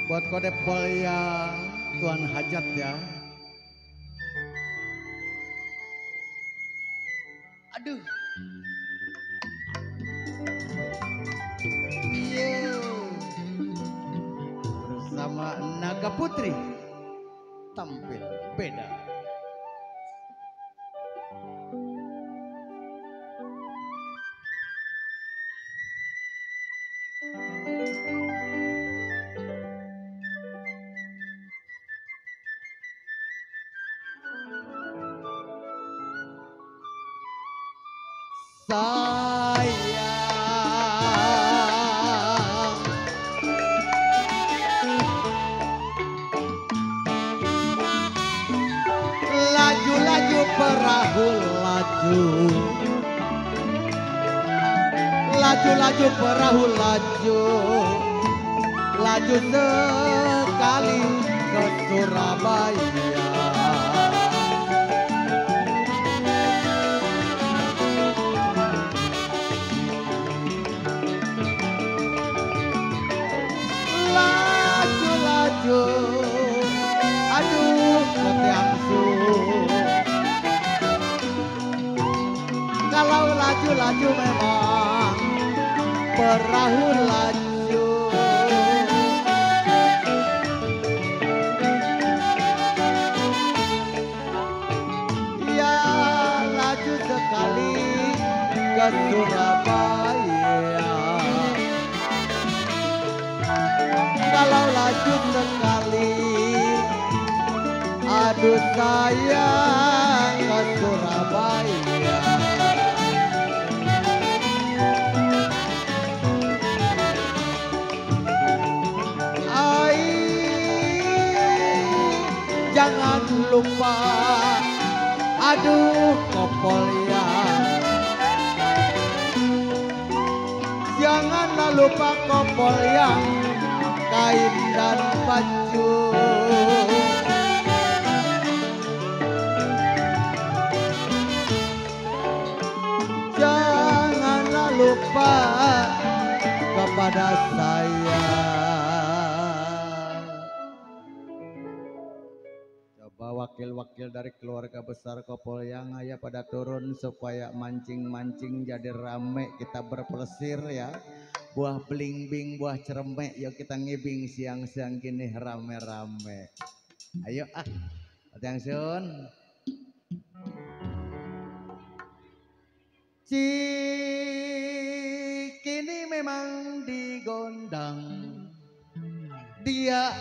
Buat kode ya Tuan Hajat ya. Aduh. Iya. Bersama Naga Putri tampil beda. Sayang, laju-laju perahu laju, laju-laju perahu laju, laju sekali ke Surabaya. Laju, aduh ketiangsu. Kalau laju-laju memang perahu laju. Ya laju sekali ke Surabaya. Kalau laju sekali, aduh sayang ke Surabaya. Ai, jangan lupa, aduh Kopolya. Janganlah lupa Kopolya, kain dan baju. Janganlah lupa kepada saya. Coba wakil-wakil dari keluarga besar Kopolyang ayo pada turun supaya mancing-mancing jadi rame, kita berpelesir ya. Buah belimbing, buah ceremek, yuk kita ngibing siang-siang gini rame-rame. Ayo attention. Cikini memang digondang, dia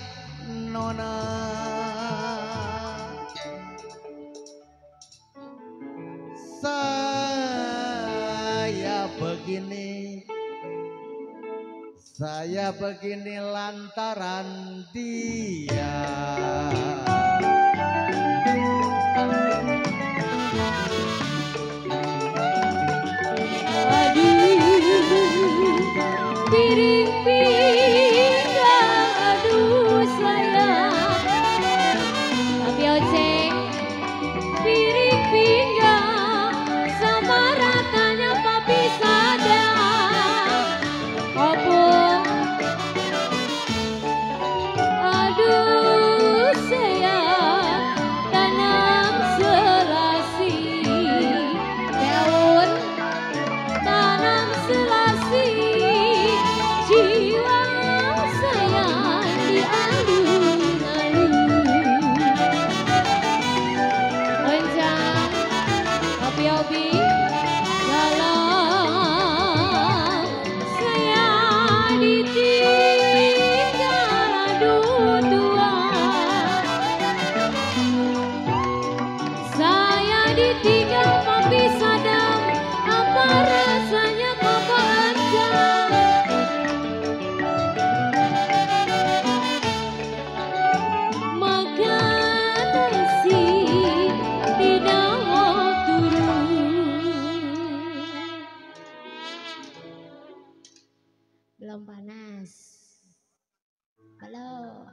nona. Saya begini lantaran dia. Piring pinggang, aduh sayang. Tapi oceng, piring pinggang sama ratanya papi sadang. Opung, aduh sayang, tanam selasi. Daun, tanam selasi. Jiwa sayang di alun-alun. Rencang obi-obi dalam saya ditinggal aduh Tuhan. Saya ditinggal papi sadam, apa rasanya papa ancam. Belum panas. Halo.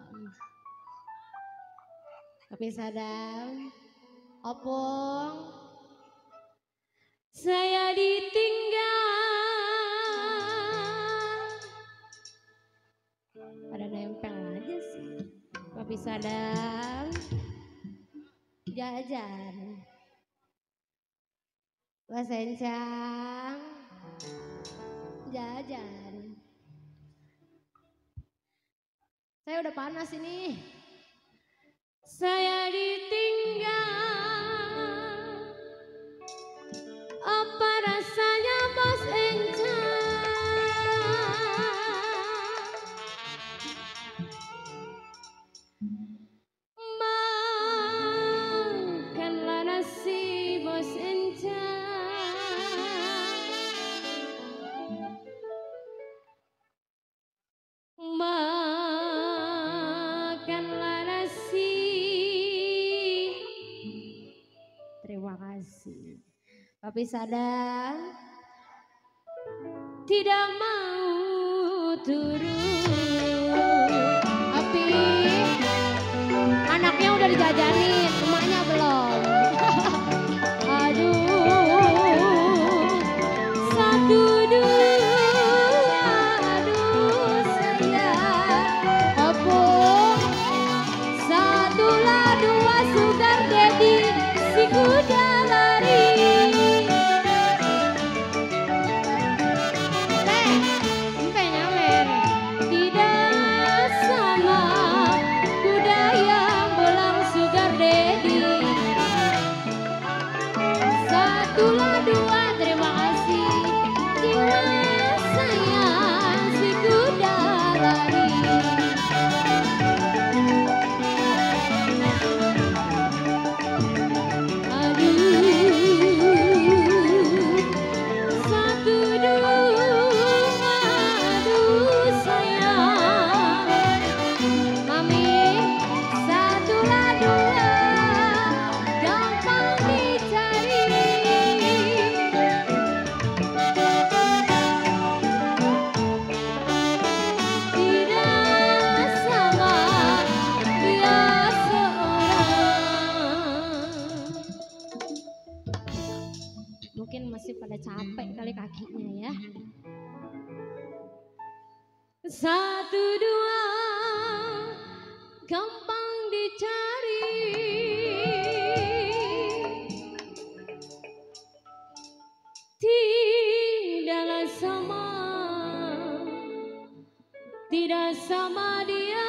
Papi sadam. Opung. Saya ditinggal. Pada nempel aja aja sih. Papi Sadam jajan. Mas Encang jajan. Saya udah panas ini. Saya ditinggal. Apa rasanya Mas Encang? Makanlah nasi Bos Encang. Makanlah nasi. Terima kasih. Papi Sadam tidak mau turun. Papi, anaknya udah dijajanin, emaknya belum. Aduh, satu dua, aduh sayang. Opung, satulah dua sugar daddy, si kuda lari. Sampai nyamer, tidak sama kuda yang belang sugar daddy. Satulah dua, terima kasih. Jiwa sayang si kuda lari. Aduh, satu dua, aduh sayang. Mami, satulah dua, gampang dicari. Tidak sama dia seorang. Mungkin masih pada capek kali kakinya ya. Satu dua, gampang dicari. Tidaklah sama, tidak sama dia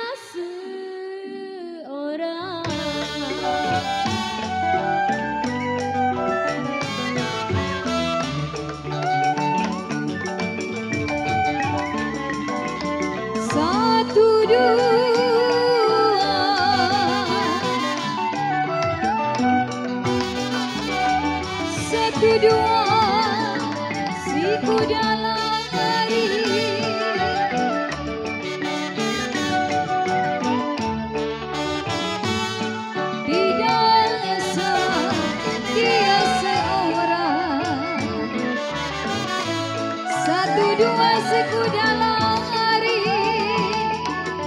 seorang. Satu dua, satu dua, si kuda lari. Tidak sama dia seorang. Satu dua, si kuda lari.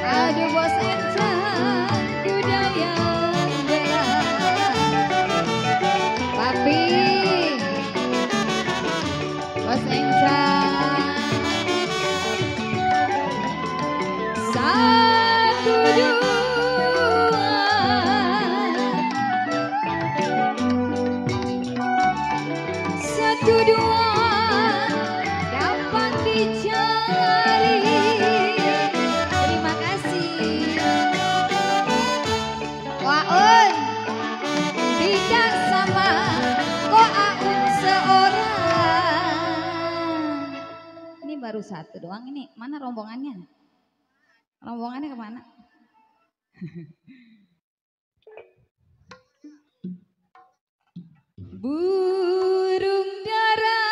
Aduh Bos Encang, kuda yang belang. Papi, Bos Encang. Satu dua, satu dua, gampang dicari. Terima kasih. Waun, tidak sama kok Aun seorang. Ini baru satu doang ini. Mana rombongannya? Rombongannya kemana? Burung dara.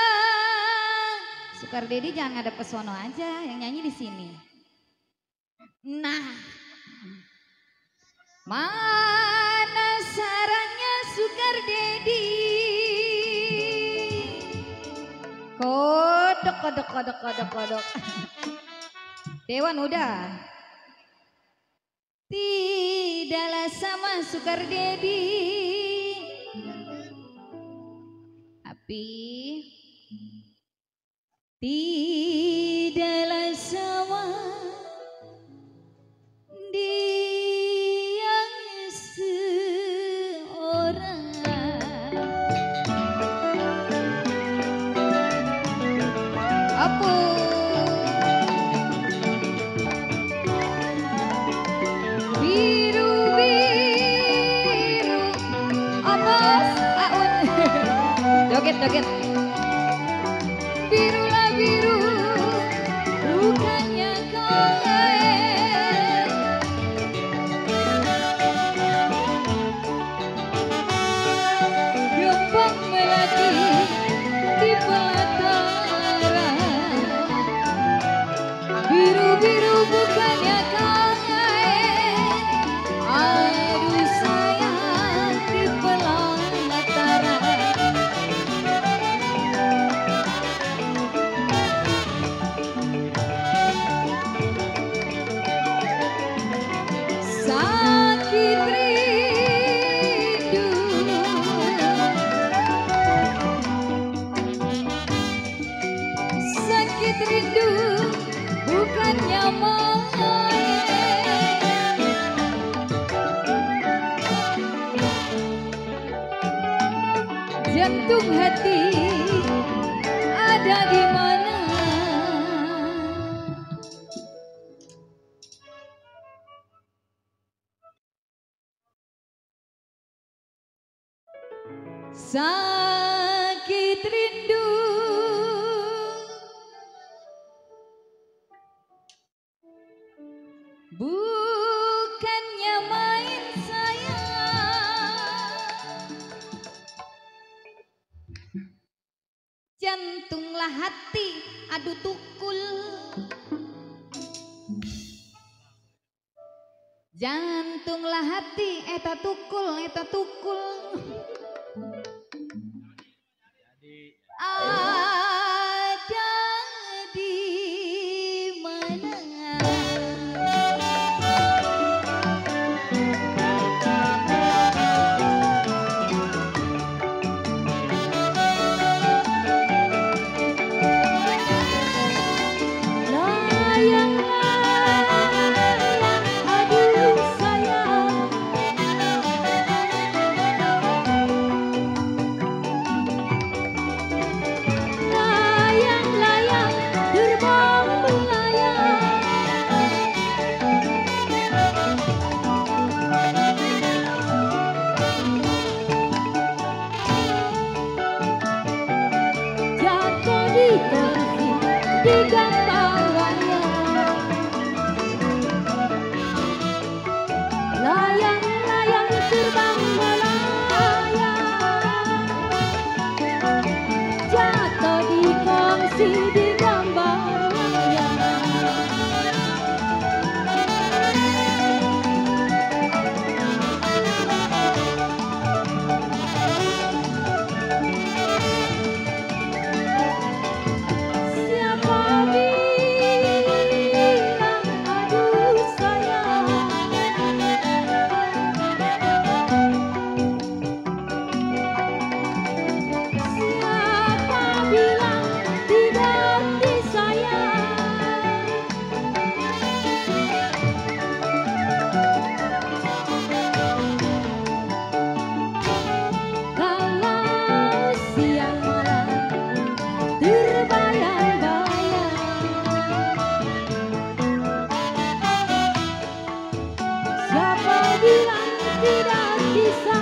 Sukar Dedi jangan ada pesono aja, yang nyanyi di sini. Nah, mana sarangnya Sukar Dedi? Kodok, kodok, kodok, kodok, kodok. Dewan udah. Tidaklah sama Sukar Dedi. Api. Tidaklah sama dia. joget. Birulah biru, bukannya kain. Gembang melati di pelataran. Biru-biru bukannya kain. Aduh sayang di pelataran. Sakit rindu, sakit rindu bukannya main. Jantung hati ada di mana? Sakit rindu, bukannya main sayang. Jantunglah hati adu tukul. Jantunglah hati eta tukul, eta tukul. Ada di mana? Di gambarannya layang-layang terbang melayang, jatuh di kongsi di gambarannya. Bilang tidak bisa.